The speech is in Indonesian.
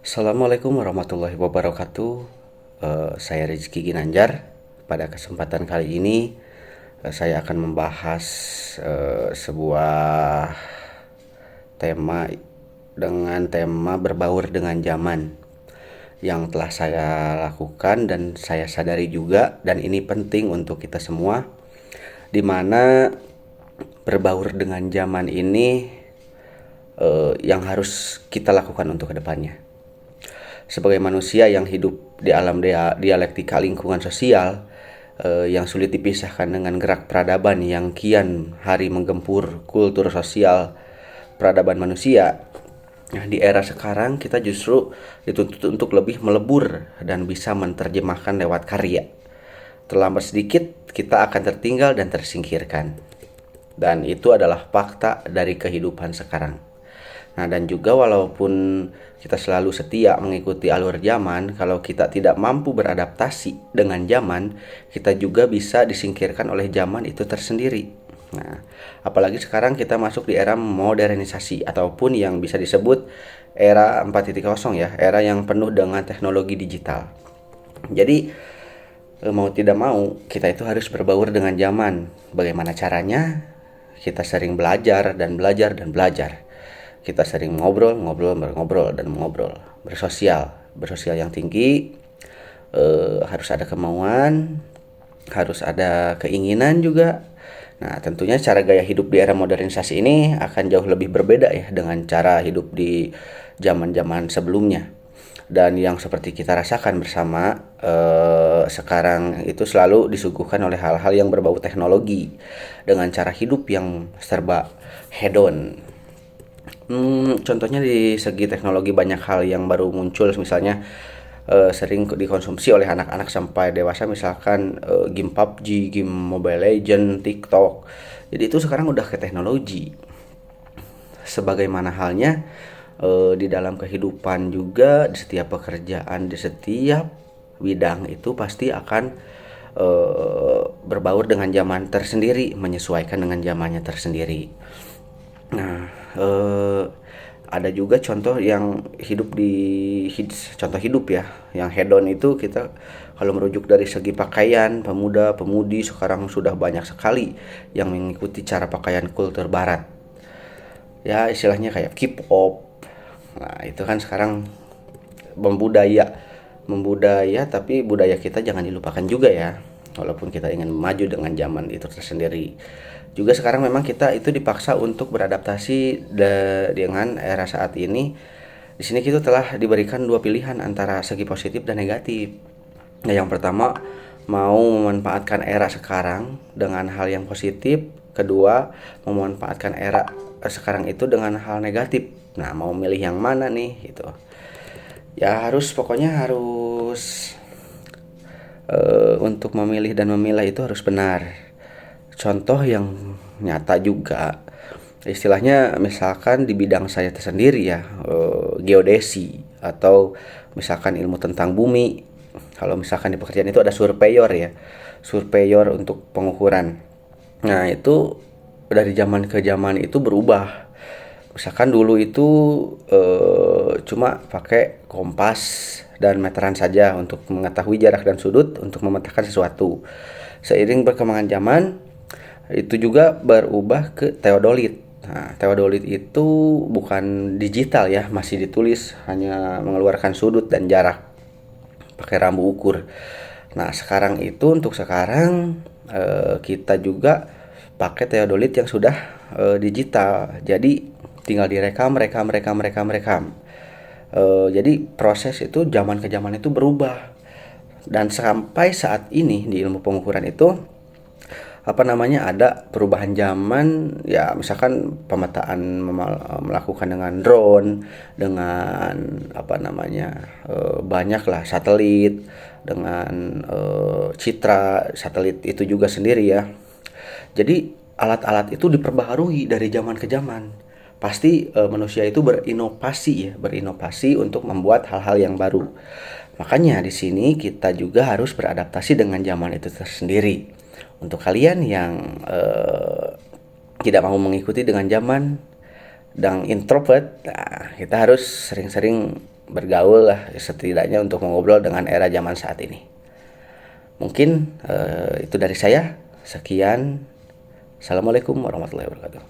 Assalamualaikum warahmatullahi wabarakatuh. Saya Rizky Ginanjar. Pada kesempatan kali ini, saya akan membahas sebuah tema berbaur dengan zaman yang telah saya lakukan dan saya sadari juga, dan ini penting untuk kita semua, di mana berbaur dengan zaman ini yang harus kita lakukan untuk kedepannya. Sebagai manusia yang hidup di alam dialektika lingkungan sosial yang sulit dipisahkan dengan gerak peradaban yang kian hari menggempur kultur sosial peradaban manusia. Nah, di era sekarang kita justru dituntut untuk lebih melebur dan bisa menerjemahkan lewat karya. Terlambat sedikit kita akan tertinggal dan tersingkirkan. Dan itu adalah fakta dari kehidupan sekarang. Nah, dan juga walaupun kita selalu setia mengikuti alur zaman, kalau kita tidak mampu beradaptasi dengan zaman, kita juga bisa disingkirkan oleh zaman itu tersendiri. Nah, apalagi sekarang kita masuk di era modernisasi ataupun yang bisa disebut era 4.0 ya, era yang penuh dengan teknologi digital. Jadi mau tidak mau kita itu harus berbaur dengan zaman. Bagaimana caranya? Kita sering belajar dan belajar dan belajar. Kita sering ngobrol, dan mengobrol, bersosial yang tinggi. Harus ada kemauan, harus ada keinginan juga. Nah, tentunya cara gaya hidup di era modernisasi ini akan jauh lebih berbeda ya dengan cara hidup di zaman-zaman sebelumnya. Dan yang seperti kita rasakan bersama sekarang itu selalu disuguhkan oleh hal-hal yang berbau teknologi dengan cara hidup yang serba hedon. Contohnya di segi teknologi banyak hal yang baru muncul, misalnya sering dikonsumsi oleh anak-anak sampai dewasa, misalkan game PUBG, game Mobile Legend, TikTok. Jadi itu sekarang udah ke teknologi. Sebagaimana halnya di dalam kehidupan juga, di setiap pekerjaan, di setiap bidang itu pasti akan berbaur dengan zaman tersendiri, menyesuaikan dengan zamannya tersendiri. Nah, ada juga contoh yang contoh hidup ya, yang hedon itu kita kalau merujuk dari segi pakaian, pemuda-pemudi sekarang sudah banyak sekali yang mengikuti cara pakaian kultur barat. Ya, istilahnya kayak K-pop. Nah, itu kan sekarang membudaya, tapi budaya kita jangan dilupakan juga ya. Walaupun kita ingin maju dengan zaman itu tersendiri. Juga sekarang memang kita itu dipaksa untuk beradaptasi dengan era saat ini. Di sini kita telah diberikan dua pilihan antara segi positif dan negatif. Nah, yang pertama, mau memanfaatkan era sekarang dengan hal yang positif. Kedua, memanfaatkan era sekarang itu dengan hal negatif. Nah, mau milih yang mana nih gitu. Ya pokoknya harus untuk memilih dan memilah itu harus benar. Contoh yang nyata juga, istilahnya misalkan di bidang saya tersendiri ya, geodesi atau misalkan ilmu tentang bumi. Kalau misalkan di pekerjaan itu ada surveyor ya, surveyor untuk pengukuran. Nah, itu dari zaman ke zaman itu berubah. Misalkan dulu itu cuma pakai kompas dan meteran saja untuk mengetahui jarak dan sudut untuk memetakan sesuatu. Seiring perkembangan zaman, itu juga berubah ke teodolit. Nah, teodolit itu bukan digital ya, masih ditulis, hanya mengeluarkan sudut dan jarak pakai rambu ukur. Nah, untuk sekarang kita juga pakai teodolit yang sudah digital. Jadi tinggal rekam. Jadi proses itu zaman ke zaman itu berubah. Dan sampai saat ini di ilmu pengukuran itu ada perubahan zaman ya, misalkan pemetaan melakukan dengan drone, dengan banyaklah satelit, dengan citra satelit itu juga sendiri ya. Jadi alat-alat itu diperbaharui dari zaman ke zaman. Pasti manusia itu berinovasi untuk membuat hal-hal yang baru. Makanya di sini kita juga harus beradaptasi dengan zaman itu tersendiri. Untuk kalian yang tidak mau mengikuti dengan zaman dan introvert, nah, kita harus sering-sering bergaul lah, setidaknya untuk mengobrol dengan era zaman saat ini. Mungkin itu dari saya. Sekian. Assalamualaikum warahmatullahi wabarakatuh.